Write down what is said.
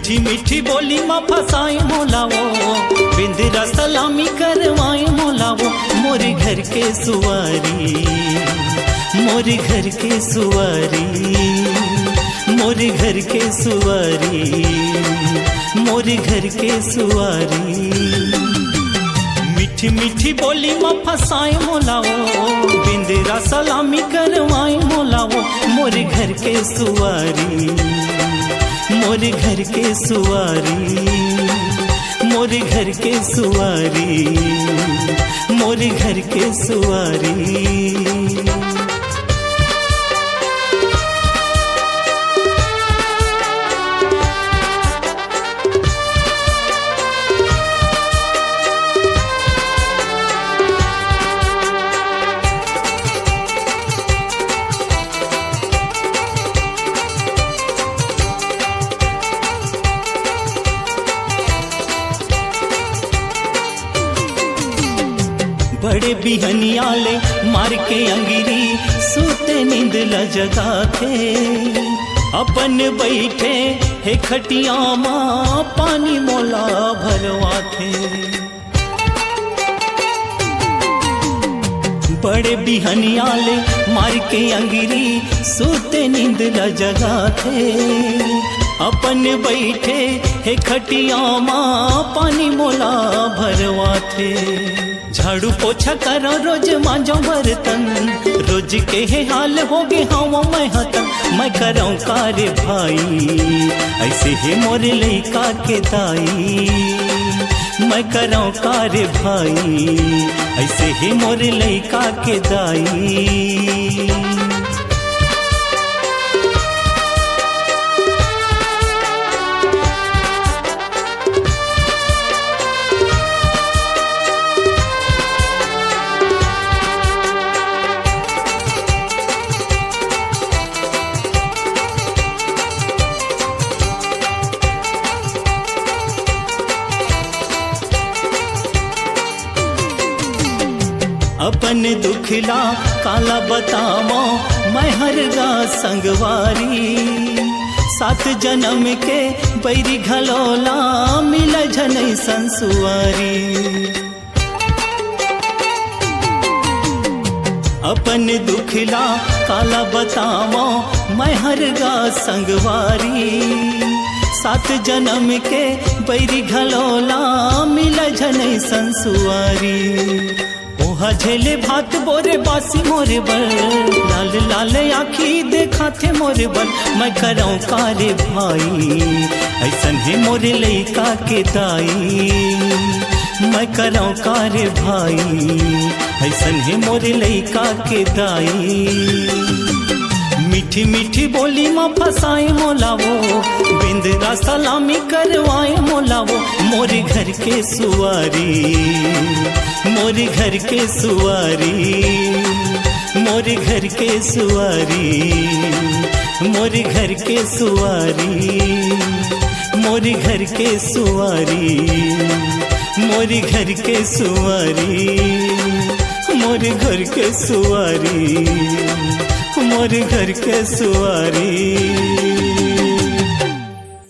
मीठी मीठी बोली माँ फसाए मोलावो, बिंदरा सलामी करवाए मोलावो। मोरे घर के सुवारी, मोरे घर के सुवारी, मोरे घर के सुवारी, मोरे घर के सुवारी। मीठी मीठी बोली माँ फसाए मोलावो, बिंदरा सलामी करवाए मोलावो। मोरे घर के सुवारी, मोरे घर के सुवारी, मोरे घर के सुवारी, मोरे घर के सुवारी। बड़े बिहनियाले मार के अंगिरी, सूते नींद ल जगा थे। अपन बैठे हे खटिया माँ, पानी मोला भरवा थे। बड़े बिहनियाले मार के अंगिरी, सूते नींद ल जगा थे। अपन बैठे हे खटिया माँ, पानी मोला भरवा थे। झाड़ू पोछा करो रोज मांजो बर्तन, रोज के हे हाल हो गे हवा मैं हतन। मैं करऊँ कार्य भाई, ऐसे ही मोरे लइका के दाई। मैं करऊँ कार्य भाई, ऐसे ही मोरे लइका के दाई। अपन दुखला काला बतावो, मैं हरगा संगवारी। 7 जन्म के बैरी घलोला, मिल झनई संसुआरी। अपन दुखला काला बतावो, मैं हरगा संगवारी। 7 जन्म के बैरी घलोला, मिल झनई संसुआरी। ओहा झेले भात बोरे बासी मोरे बल, लाल लाल आँखी देखा थे मोरे बल। मैं करऊँ कार्य भाई, ऐसन है मोरे लइका के दाई। मैं करऊँ कार्य भाई, ऐसन है मोरे लइका के दाई। मीठी मीठी बोली माँ फसाए मोलावो, बिंदरा सलामी करवाए मोलावो। मोरे घर के सुवारी, मोरे घर के सुवारी, मोरे घर के सुवारी, मोरे घर के सुवारी, मोरे घर के सुवारी, मोरे घर के सुवारी, मोरे घर के सुवारी, मोरे घर के सुवारी।